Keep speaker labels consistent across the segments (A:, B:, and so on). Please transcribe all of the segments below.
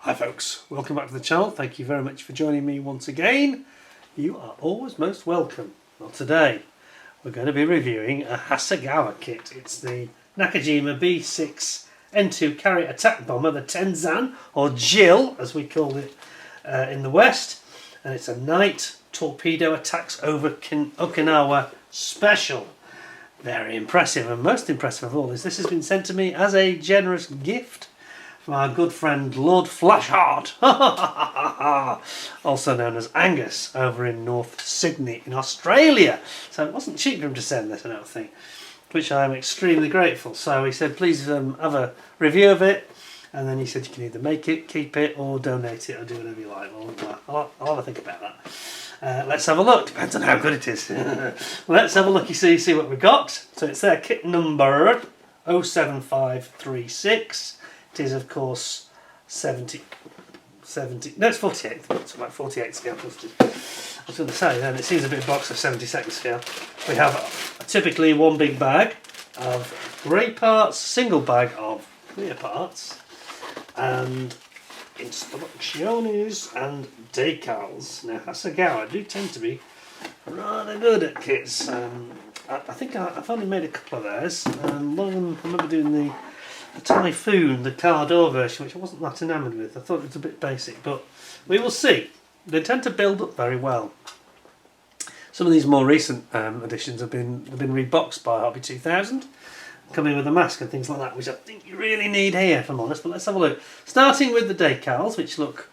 A: Hi folks, welcome back to the channel. Thank you very much for joining me once again. You are always most welcome. Well, today we're going to be reviewing a Hasegawa kit. It's the Nakajima B6N2 carry attack bomber, the Tenzan, or Jill as we call it in the West. And it's a night torpedo attacks over Okinawa special. Very impressive, and most impressive of all is this has been sent to me as a generous gift from our good friend Lord Flashheart, also known as Angus, over in North Sydney in Australia. So it wasn't cheap for him to send this, I don't think, which I am extremely grateful. So he said please have a review of it, and then he said you can either make it, keep it, or donate it, or do whatever you like. Well, I'll have a think about that. Let's have a look. Depends on how good it is. Let's have a look, see what we've got. So it's their kit number 07536. It is, of course, 70, no, it's 48. It's about 48 scale posted. I was going to say, then it seems a big box of 72nd scale. We have typically one big bag of grey parts, single bag of clear parts, and instructions and decals. Now, Hasegawa do tend to be rather good at kits. I think I've only made a couple of theirs. One of them, I remember doing the Typhoon, the car door version, which I wasn't that enamoured with. I thought it was a bit basic, but we will see. They tend to build up very well. Some of these more recent editions have been reboxed by Hobby 2000, coming with a mask and things like that, which I think you really need here, if I'm honest. But let's have a look. Starting with the decals, which look,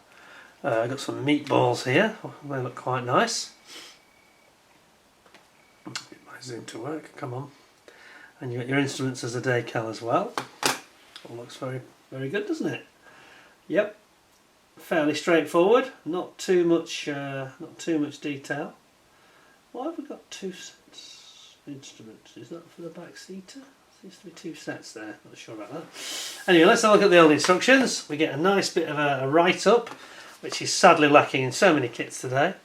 A: I've got some meatballs here. They look quite nice. Get my zoom to work. Come on. And you got your instruments as a decal as well. All looks very, very good, doesn't it? Yep, fairly straightforward. Not too much detail. Why have we got two sets of instruments? Is that for the back seater? Seems to be two sets there. Not sure about that. Anyway, let's have a look at the old instructions. We get a nice bit of a write-up, which is sadly lacking in so many kits today,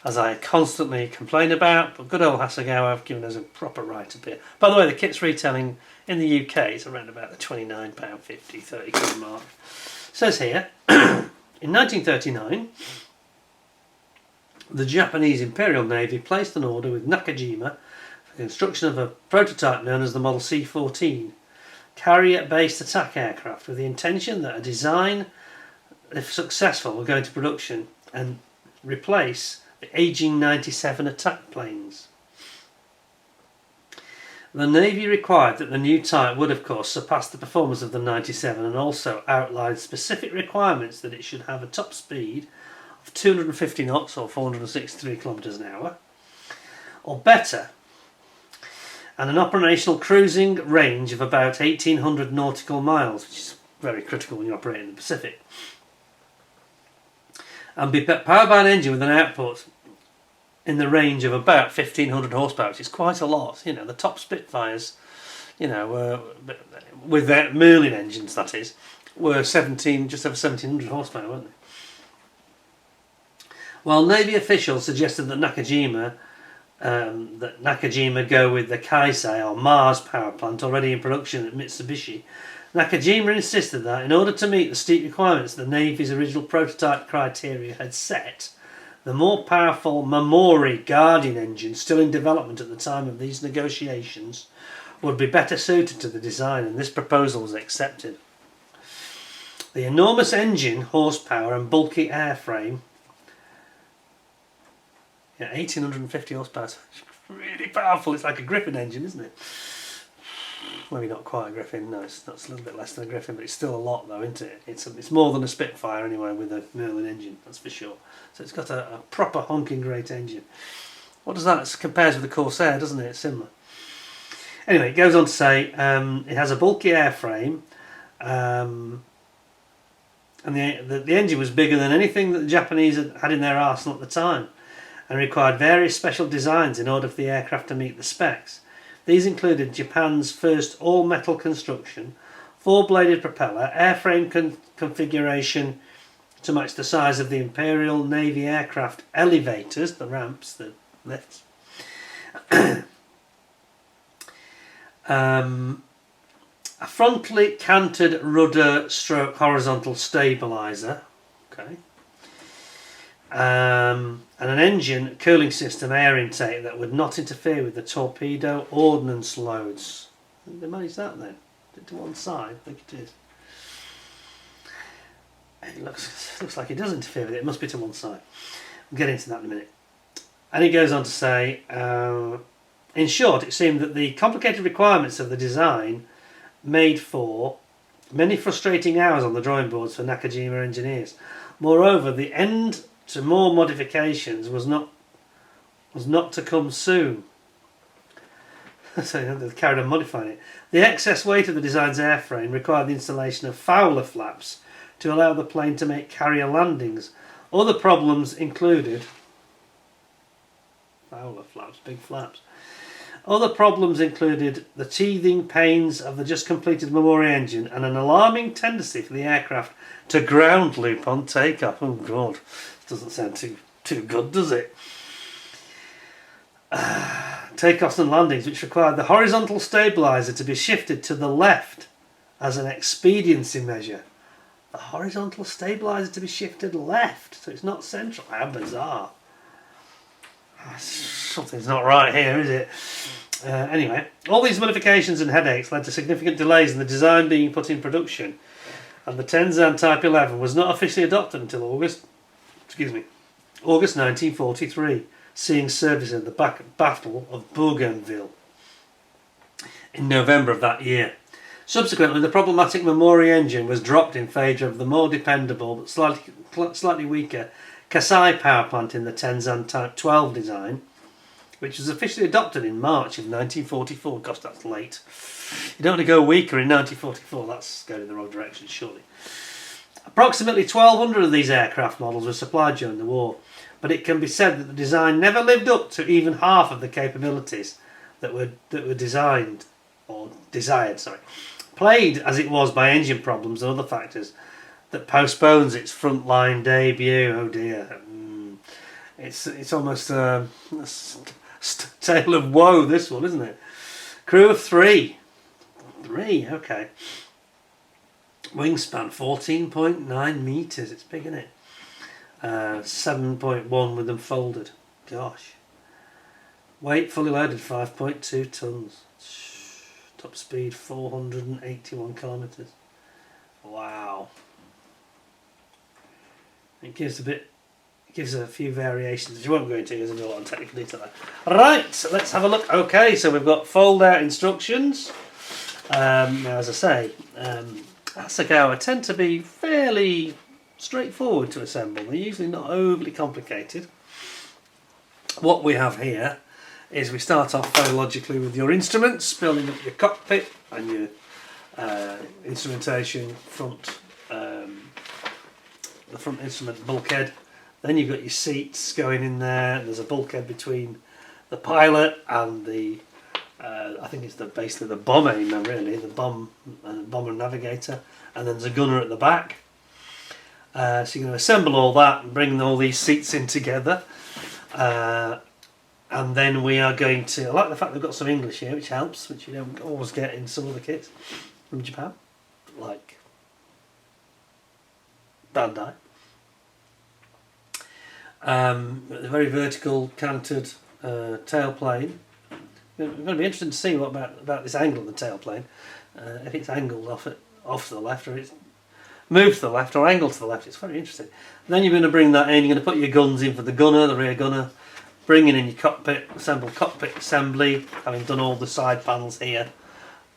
A: as I constantly complain about. But good old Hasegawa have given us a proper write-up here. By the way, the kit's retailing in the UK is around about the £29.50, 30 quid mark. It says here, in 1939, the Japanese Imperial Navy placed an order with Nakajima for construction of a prototype known as the Model C-14, carrier-based attack aircraft, with the intention that a design, if successful, will go into production and replace the ageing 97 attack planes. The Navy required that the new type would, of course, surpass the performance of the 97, and also outlined specific requirements that it should have a top speed of 250 knots or 463 kilometres an hour or better, and an operational cruising range of about 1800 nautical miles, which is very critical when you operate in the Pacific, and be powered by an engine with an output in the range of about 1500 horsepower, which is quite a lot. You know, the top Spitfires, you know, with their Merlin engines, that is, were just over 1700 horsepower, weren't they? While Navy officials suggested that Nakajima go with the Kaisei or Mars power plant already in production at Mitsubishi, Nakajima insisted that in order to meet the steep requirements the Navy's original prototype criteria had set, the more powerful Mamori Guardian engine, still in development at the time of these negotiations, would be better suited to the design, and this proposal was accepted. The enormous engine, horsepower and bulky airframe, 1850 horsepower, it's really powerful. It's like a Griffin engine, isn't it? Maybe not quite a Griffin, no, it's a little bit less than a Griffin, but it's still a lot though, isn't it? It's more than a Spitfire anyway with a Merlin engine, that's for sure. So it's got a proper honking great engine. What does that compares with the Corsair, doesn't it? It's similar. Anyway, it goes on to say it has a bulky airframe, and the engine was bigger than anything that the Japanese had in their arsenal at the time, and required various special designs in order for the aircraft to meet the specs. These included Japan's first all-metal construction, four-bladed propeller, airframe configuration to match the size of the Imperial Navy aircraft elevators, the ramps, the lifts, a frontally canted rudder stroke horizontal stabiliser, Okay. And an engine cooling system air intake that would not interfere with the torpedo ordnance loads. They managed that then. Did it to one side? I think it is. It looks like it does interfere with it. It must be to one side. We'll get into that in a minute. And he goes on to say, in short, it seemed that the complicated requirements of the design made for many frustrating hours on the drawing boards for Nakajima engineers. Moreover, the end to more modifications was not to come soon. So they carried on modifying it. The excess weight of the design's airframe required the installation of Fowler flaps to allow the plane to make carrier landings. Other problems included Fowler flaps, big flaps. Other problems included the teething pains of the just completed Memori engine and an alarming tendency for the aircraft to ground loop on takeoff. Oh God, doesn't sound too good, does it? Takeoffs and landings which required the horizontal stabiliser to be shifted to the left as an expediency measure. The horizontal stabiliser to be shifted left, so it's not central. How bizarre. Something's not right here, is it? Anyway, all these modifications and headaches led to significant delays in the design being put in production, and the Tenzan Type 11 was not officially adopted until August 1943, seeing service in the Battle of Bougainville in November of that year. Subsequently, the problematic Memori engine was dropped in favour of the more dependable but slightly weaker Kasai power plant in the Tenzan Type 12 design, which was officially adopted in March of 1944. Gosh, that's late. You don't want to go weaker in 1944. That's going in the wrong direction, surely. Approximately 1,200 of these aircraft models were supplied during the war, but it can be said that the design never lived up to even half of the capabilities that were desired. Plagued as it was by engine problems and other factors that postpones its frontline debut. Oh dear. It's almost a tale of woe, this one, isn't it? Crew of 3. 3, okay. Wingspan 14.9 metres. It's big, isn't it? 7.1 with them folded. Gosh. Weight fully loaded 5.2 tonnes. Top speed 481 kilometres. Wow. It gives a few variations, which you won't go into because there's a lot of technical detail there. Right, so let's have a look. Okay, so we've got fold out instructions. Now, as I say, Hasegawa tend to be fairly straightforward to assemble. They're usually not overly complicated. What we have here is we start off very logically with your instruments, building up your cockpit and your instrumentation the front instrument bulkhead. Then you've got your seats going in there. There's a bulkhead between the pilot and the I think it's basically the bomb aimer, really, the bomber navigator, and then there's a gunner at the back. So you're going to assemble all that and bring all these seats in together. And then we are going to, I like the fact they've got some English here, which helps, which you don't always get in some other kits from Japan, like Bandai. A very vertical canted tailplane. It's going to be interesting to see what about this angle of the tailplane. If it's angled off to the left, or it's moved to the left, or angled to the left. It's very interesting. And then you're going to bring that in. You're going to put your guns in for the gunner, the rear gunner. Bringing in your cockpit assembly, having done all the side panels here.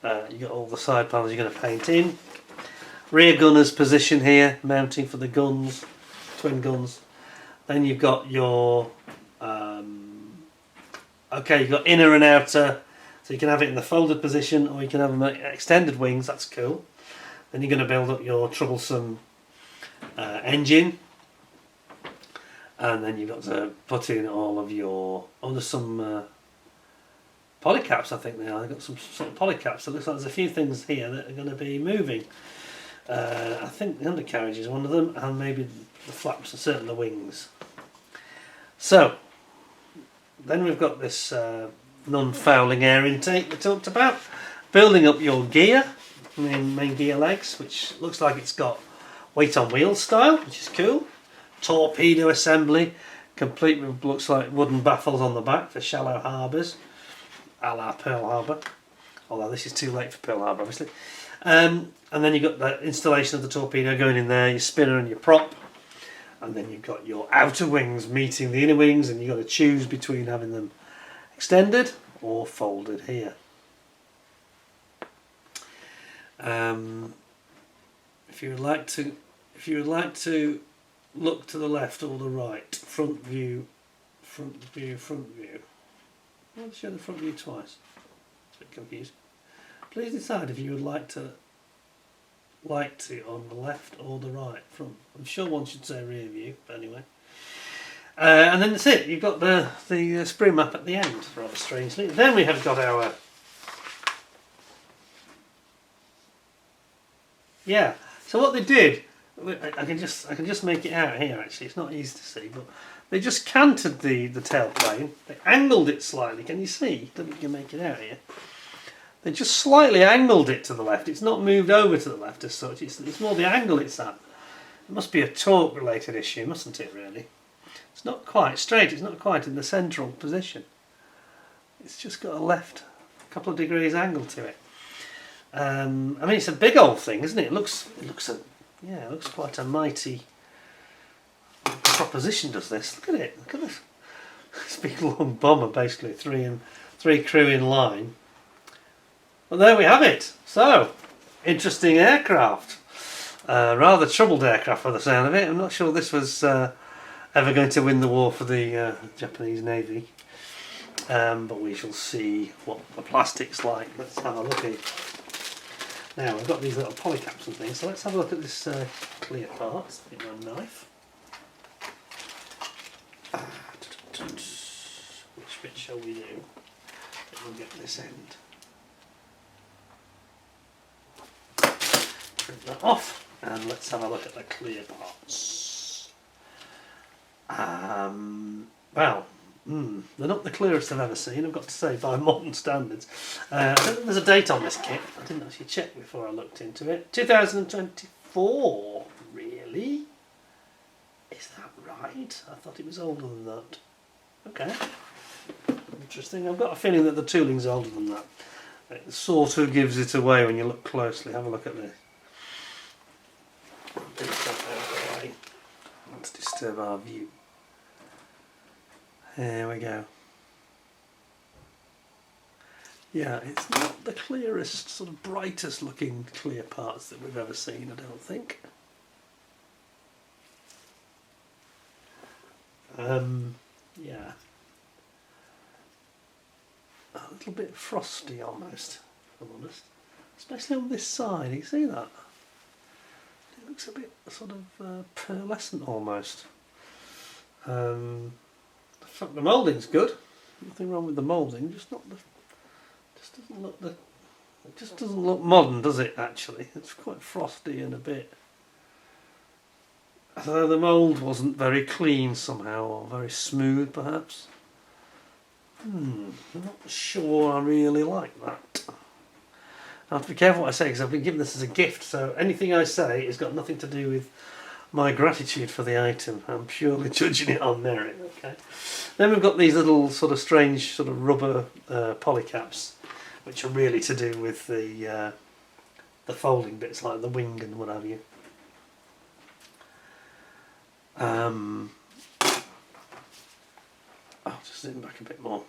A: You've got all the side panels you're going to paint in. Rear gunner's position here, mounting for the guns, twin guns. Then you've got your, you've got inner and outer, so you can have it in the folded position, or you can have them extended wings, that's cool. Then you're going to build up your troublesome engine. And then you've got to put in all of your... Oh, there's some polycaps, I think they are. They've got some sort of polycaps. So it looks like there's a few things here that are going to be moving. I think the undercarriage is one of them, and maybe the flaps, and certainly the wings. So, then we've got this non-fouling air intake we talked about. Building up your gear, main gear legs, which looks like it's got weight on wheels style, which is cool. Torpedo assembly, complete with looks like wooden baffles on the back for shallow harbours, a la Pearl Harbor. Although this is too late for Pearl Harbor, obviously. And then you've got the installation of the torpedo going in there, your spinner and your prop. And then you've got your outer wings meeting the inner wings, and you've got to choose between having them extended or folded here. If you would like to look to the left or the right, front view, front view, front view. I'll show the front view twice. It's a bit confusing. Please decide if you would like to on the left or the right front. I'm sure one should say rear view, but anyway. And then that's it. You've got the sprue map at the end, rather strangely. Then we have got our So what they did, I can just make it out here. Actually, it's not easy to see, but they just canted the tailplane. They angled it slightly. Can you see? I don't think you can make it out here. They just slightly angled it to the left. It's not moved over to the left as such. It's more the angle it's at. It must be a torque related issue, mustn't it, really? It's not quite straight. It's not quite in the central position. It's just got a couple of degrees angle to it. I mean, it's a big old thing, isn't it? It looks quite a mighty proposition, does this. Look at it. Look at this. This big long bomber, basically, three crew in line. Well, there we have it. So, interesting aircraft. Rather troubled aircraft by the sound of it. I'm not sure this was ever going to win the war for the Japanese Navy. But we shall see what the plastic's like. Let's have a look at it. Now, we've got these little polycaps and things, so let's have a look at this clear part. Get my knife. Which bit shall we do? We'll get this end. Print that off, and let's have a look at the clear parts. Well, they're not the clearest I've ever seen, I've got to say, by modern standards. I don't think there's a date on this kit. I didn't actually check before I looked into it. 2024, really? Is that right? I thought it was older than that. Okay. Interesting. I've got a feeling that the tooling's older than that. It sort of gives it away when you look closely. Have a look at this. Let's disturb our view. There we go. Yeah, it's not the clearest, sort of brightest looking clear parts that we've ever seen, I don't think. Yeah. A little bit frosty almost, if I'm honest. Especially on this side, you see that? It looks a bit sort of pearlescent almost. The moulding's good. Nothing wrong with the moulding, just doesn't look modern, does it? Actually, it's quite frosty and a bit. Although the mould wasn't very clean somehow, or very smooth, perhaps. I'm not sure I really like that. I have to be careful what I say because I've been given this as a gift, so anything I say has got nothing to do with my gratitude for the item. I'm purely judging it on merit. Okay. Then we've got these little sort of strange sort of rubber polycaps, which are really to do with the folding bits like the wing and what have you. I'll just zoom back a bit more.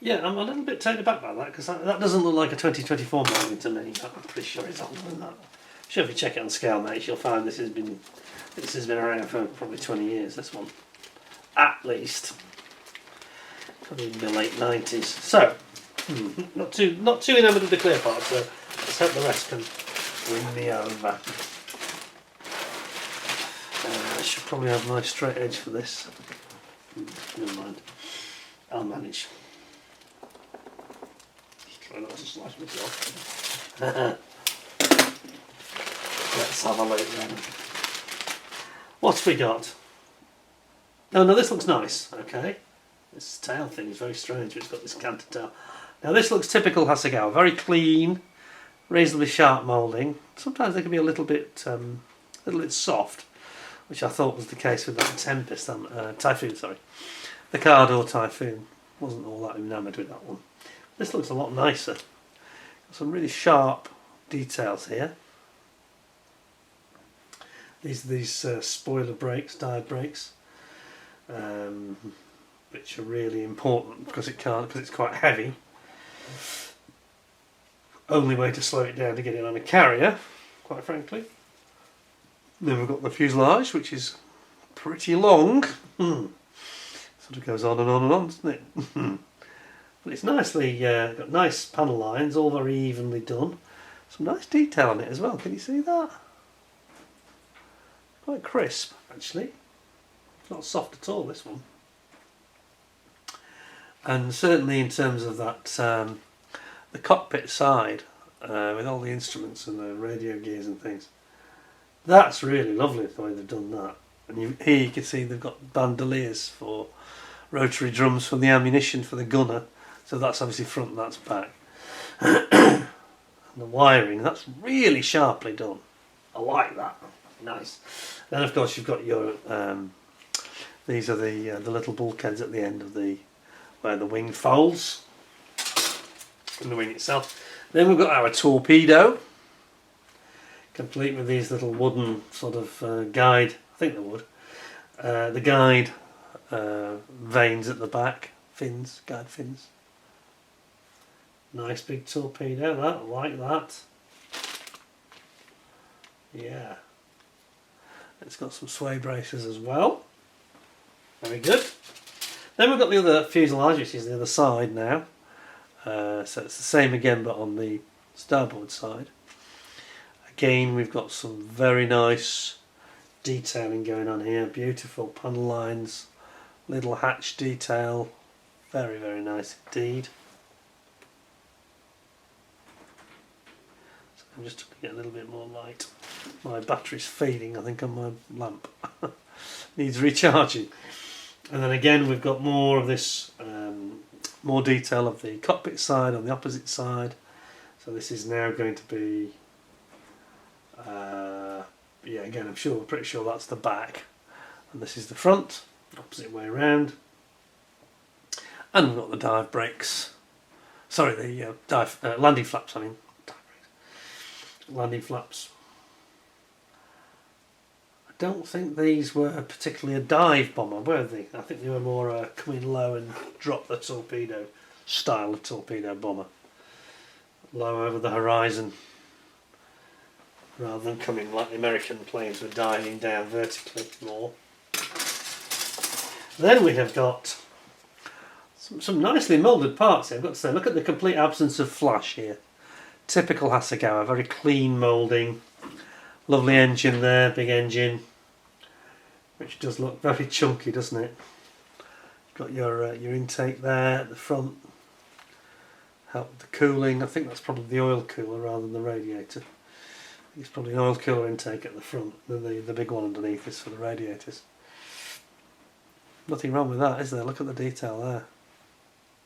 A: Yeah, I'm a little bit taken aback by that because that doesn't look like a 2024 model to me. I'm pretty sure it's older than that. Sure, if you check it on scale, mate, you'll find this has been around for probably 20 years. This one, at least, probably in the late 90s. So, not too enamoured with the clear parts. So let's hope the rest can win me over. I should probably have my straight edge for this. Never mind. I'll manage. Just try not to slash myself. Let's have a look then. What's we got? Oh no, this looks nice. Okay. This tail thing is very strange. It's got this canted tail. Now this looks typical Hasegawa. Very clean, reasonably sharp moulding. Sometimes they can be a little bit a little bit soft, which I thought was the case with that Tempest, Typhoon, sorry. The Cardor Typhoon wasn't all that enamoured with that one. This looks a lot nicer. Got some really sharp details here. These spoiler brakes, dive brakes, which are really important because it's quite heavy. Only way to slow it down to get it on a carrier, quite frankly. Then we've got the fuselage, which is pretty long. Sort of goes on and on and on, doesn't it? But it's nicely got nice panel lines, all very evenly done. Some nice detail on it as well. Can you see that? Quite crisp, actually. It's not soft at all, this one. And certainly in terms of that, the cockpit side, with all the instruments and the radio gears and things, that's really lovely the way they've done that. And here you can see they've got bandoliers for rotary drums for the ammunition for the gunner. So that's obviously front, that's back. And the wiring, that's really sharply done. I like that. Nice. Then of course you've got your these are the little bulkheads at the end of where the wing folds and the wing itself. Then we've got our torpedo, complete with these little wooden sort of guide, I think they're wood, the guide vanes at the back, fins, guide fins. Nice big torpedo, that, I like that. Yeah. It's got some sway braces as well. Very good. Then we've got the other fuselage, which is the other side now. So it's the same again, but on the starboard side. Again, we've got some very nice detailing going on here. Beautiful panel lines, little hatch detail. Very, very nice indeed. So I'm just trying to get a little bit more light. My battery's fading, I think, on my lamp. Needs recharging. And then again, we've got more of this, more detail of the cockpit side on the opposite side. So this is now going to be, yeah, again, pretty sure that's the back, and this is the front, opposite way around. And we've got the dive brakes. Sorry, the landing flaps. I mean, dive brakes. Landing flaps. I don't think these were particularly a dive bomber, were they? I think they were more come in low and drop the torpedo style of torpedo bomber. Low over the horizon, rather than coming like the American planes were diving down vertically more. Then we have got some nicely moulded parts here, I've got to say. Look at the complete absence of flash here. Typical Hasegawa, very clean moulding. Lovely engine there, big engine, which does look very chunky, doesn't it? Got your intake there at the front. Help with the cooling. I think that's probably the oil cooler rather than the radiator. I think it's probably an oil cooler intake at the front. Then the big one underneath is for the radiators. Nothing wrong with that, is there? Look at the detail there.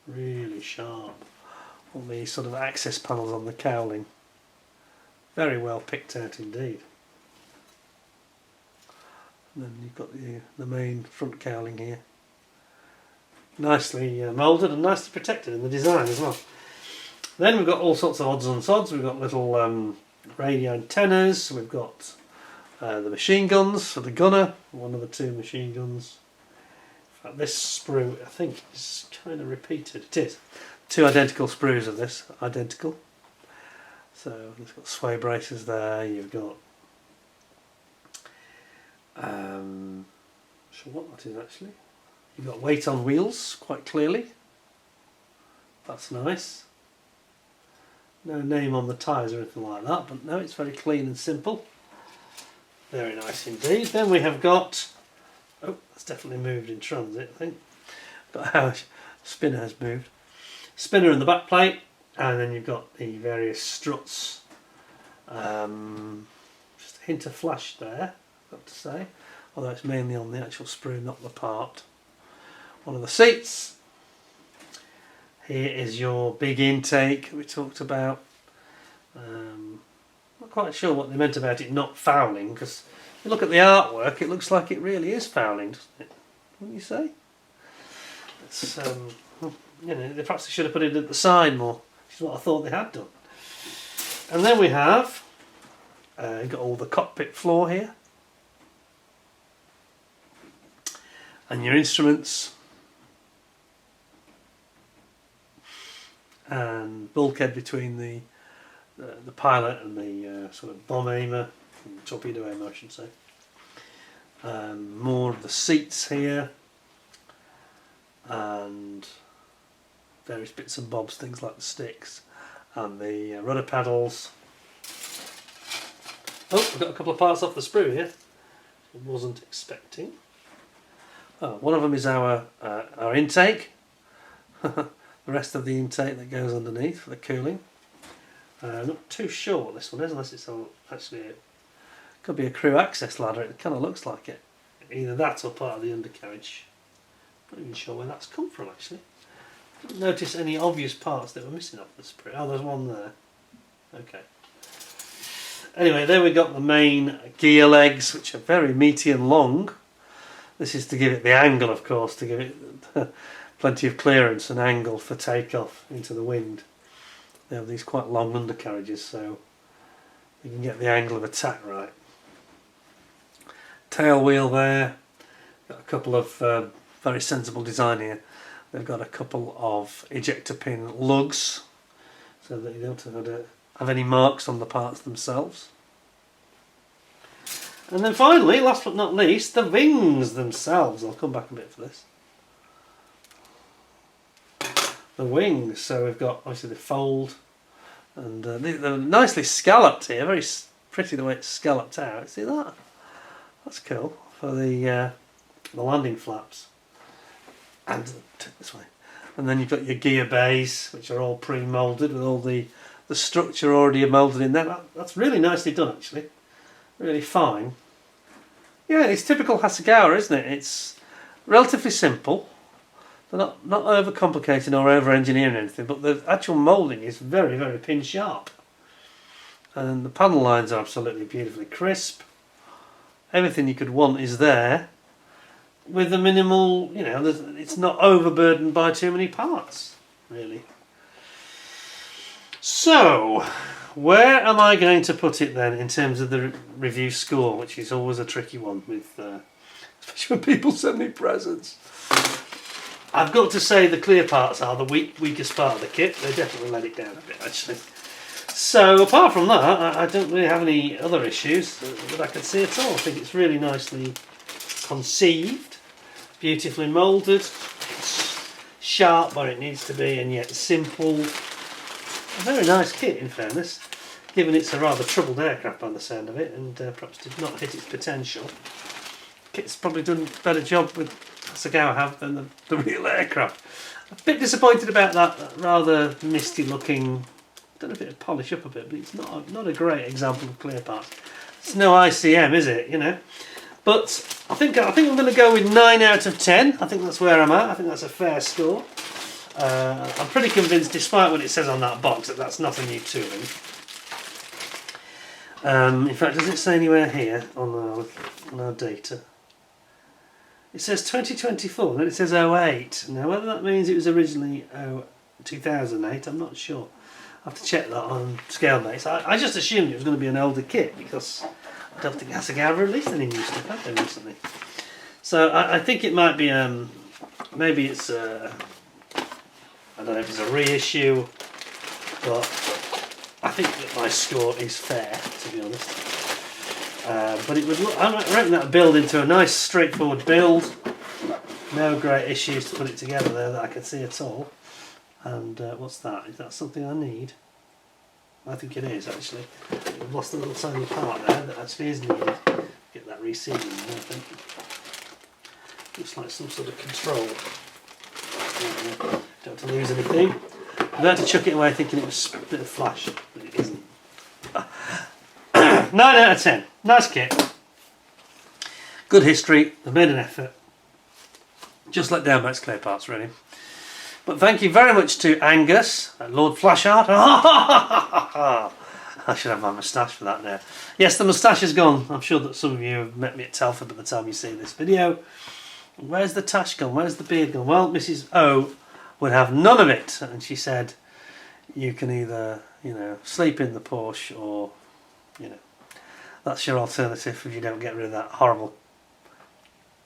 A: Really sharp. All the sort of access panels on the cowling. Very well picked out indeed. And then you've got the main front cowling here. Nicely moulded and nicely protected in the design as well. Then we've got all sorts of odds and sods. We've got little radio antennas. We've got the machine guns for the gunner. One of the two machine guns. In fact, this sprue, I think, is kind of repeated. It is. Two identical sprues of this. Identical. So it's got sway braces there. You've got not sure what that is actually. You've got weight on wheels quite clearly. That's nice. No name on the tyres or anything like that, but no, it's very clean and simple. Very nice indeed. Then we have got, oh, that's definitely moved in transit, I think. Got how spinner has moved. Spinner in the back plate. And then you've got the various struts. Just a hint of flash there, I've got to say. Although it's mainly on the actual sprue, not the part. One of the seats. Here is your big intake we talked about. Not quite sure what they meant about it not fouling, because you look at the artwork, it looks like it really is fouling, doesn't it? Wouldn't you say? It's, you know, they perhaps should have put it at the side more, which is what I thought they had done. And then we have got all the cockpit floor here, and your instruments, and bulkhead between the pilot and the sort of bomb aimer, torpedo aimer I should say. More of the seats here, and various bits and bobs, things like the sticks and the rudder paddles. Oh, I've got a couple of parts off the sprue here. I wasn't expecting. Oh, one of them is our intake. The rest of the intake that goes underneath for the cooling. Not too sure what this one is, unless it's actually could be a crew access ladder. It kind of looks like it. Either that or part of the undercarriage. Not even sure where that's come from actually. Didn't notice any obvious parts that were missing off the sprue. Oh, there's one there. Okay. Anyway, there we got the main gear legs, which are very meaty and long. This is to give it the angle, of course, to give it plenty of clearance and angle for takeoff into the wind. They have these quite long undercarriages, so you can get the angle of attack right. Tail wheel there. Got a couple of very sensible design here. They've got a couple of ejector pin lugs, so that you don't have any marks on the parts themselves. And then finally, last but not least, the wings themselves. I'll come back a bit for this. The wings, so we've got obviously the fold, and they're nicely scalloped here, very pretty the way it's scalloped out. See that? That's cool for the landing flaps. And this way. And then you've got your gear bays, which are all pre-moulded with all the structure already moulded in there. That's really nicely done actually. Really fine. Yeah, it's typical Hasegawa, isn't it? It's relatively simple. They're not overcomplicated or over-engineering anything, but the actual moulding is very, very pin sharp. And the panel lines are absolutely beautifully crisp. Everything you could want is there, with the minimal, you know, it's not overburdened by too many parts, really. So, where am I going to put it then in terms of the review score, which is always a tricky one, with especially when people send me presents. I've got to say the clear parts are the weakest part of the kit. They definitely let it down a bit actually. So apart from that, I don't really have any other issues that I can see at all. I think it's really nicely conceived, beautifully moulded, it's sharp where it needs to be and yet simple. A very nice kit in fairness, given it's a rather troubled aircraft by the sound of it and perhaps did not hit its potential. Kit's probably done a better job with Hasegawa have than the real aircraft. A bit disappointed about that rather misty looking, don't know if it'd polish up a bit, but it's not a great example of clear parts. It's no ICM, is it, you know? But I think I'm going to go with 9 out of 10. I think that's where I'm at. I think that's a fair score. I'm pretty convinced, despite what it says on that box, that that's not a new tooling. In fact, does it say anywhere here on our data? It says 2024, then it says 08. Now, whether that means it was originally 2008, I'm not sure. I have to check that on Scalemates. I just assumed it was going to be an older kit because I don't think Hasegawa released any new stuff, have they, recently? So I think it might be, maybe it's, I don't know if it's a reissue, but I think that my score is fair, to be honest. But it would look, I reckon that would build into a nice straightforward build. No great issues to put it together there that I can see at all. And what's that? Is that something I need? I think it is actually. I've lost a little tiny part there that actually is needed. Get that resealed in there, I think. Looks like some sort of control. Don't want to lose anything. I'm going to chuck it away thinking it was a bit of flash, but it isn't. 9 out of 10. Nice kit. Good history. They've made an effort. Just let down Max Clear Parts, really. But thank you very much to Angus, Lord Flashheart, I should have my moustache for that now. Yes, the moustache is gone. I'm sure that some of you have met me at Telford by the time you see this video. Where's the tash gone? Where's the beard gone? Well, Mrs. O would have none of it, and she said, you can either, sleep in the Porsche, or, that's your alternative if you don't get rid of that horrible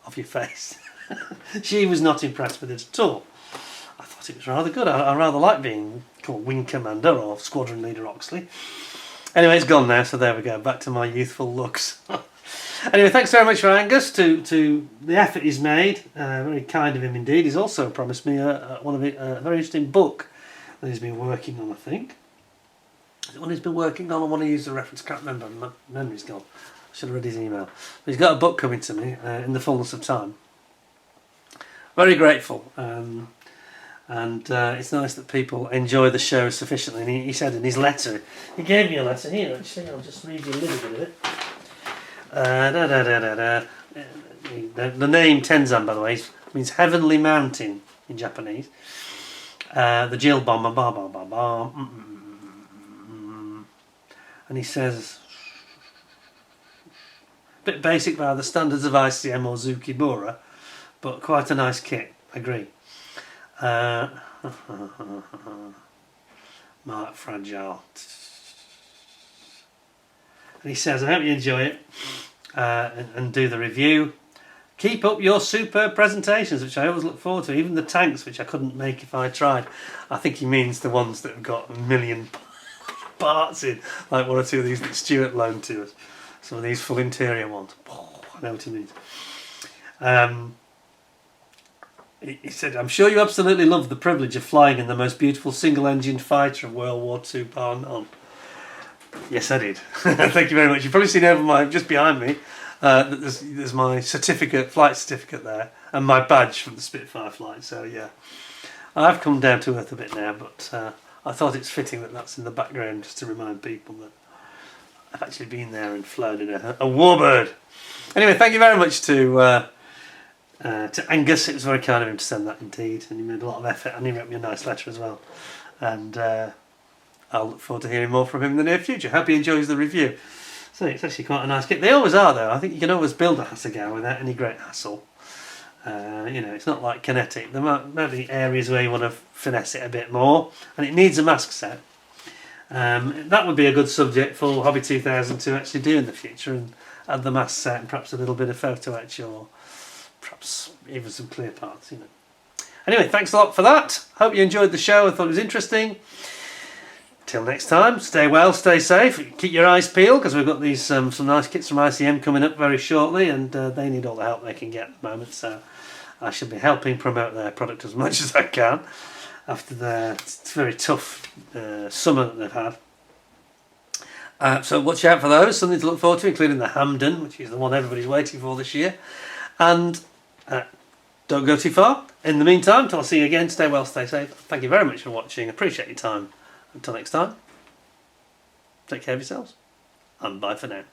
A: off your face. She was not impressed with it at all. I thought it was rather good. I rather like being called Wing Commander or Squadron Leader Oxley. Anyway, it's gone now, so there we go. Back to my youthful looks. Anyway, thanks very much for Angus to the effort he's made. Very kind of him indeed. He's also promised me a very interesting book that he's been working on, I think. Is it one he's been working on? I want to use the reference. Can't remember. My memory's gone. I should have read his email. But he's got a book coming to me in the fullness of time. Very grateful. And it's nice that people enjoy the show sufficiently. And he said in his letter, he gave me a letter here actually, I'll just read you a little bit of it. The name Tenzan, by the way, means heavenly mountain in Japanese. The Jill bomber, and he says, a bit basic by the standards of ICM or Zukibura, but quite a nice kit, agree. Mark Fragile. And he says, I hope you enjoy it and do the review. Keep up your superb presentations, which I always look forward to, even the tanks, which I couldn't make if I tried. I think he means the ones that have got a million parts in, like one or two of these that Stuart loaned to us. Some of these full interior ones. Oh, I know what he means. He said, I'm sure you absolutely love the privilege of flying in the most beautiful single-engined fighter of World War II bar none. Yes, I did. Thank you very much. You've probably seen over just behind me, there's my flight certificate there, and my badge from the Spitfire flight. So yeah, I've come down to earth a bit now, but I thought it's fitting that that's in the background just to remind people that I've actually been there and flown in a warbird. Anyway, thank you very much to Angus. It was very kind of him to send that indeed, and he made a lot of effort, and he wrote me a nice letter as well. And I'll look forward to hearing more from him in the near future. Hope he enjoys the review. So it's actually quite a nice kit. They always are, though. I think you can always build a Hasegawa without any great hassle. It's not like kinetic. There might be areas where you want to finesse it a bit more, and it needs a mask set. That would be a good subject for Hobby 2000 to actually do in the future, and add the mask set and perhaps a little bit of photo etch, or perhaps even some clear parts. Anyway, thanks a lot for that. Hope you enjoyed the show. I thought it was interesting. Till next time, stay well, stay safe, keep your eyes peeled, because we've got these some nice kits from ICM coming up very shortly, and they need all the help they can get at the moment, so I shall be helping promote their product as much as I can after their very tough summer that they've had. So watch out for those, something to look forward to, including the Hamden, which is the one everybody's waiting for this year. And don't go too far. In the meantime, till I'll see you again, stay well, stay safe. Thank you very much for watching, appreciate your time. Until next time, take care of yourselves, and bye for now.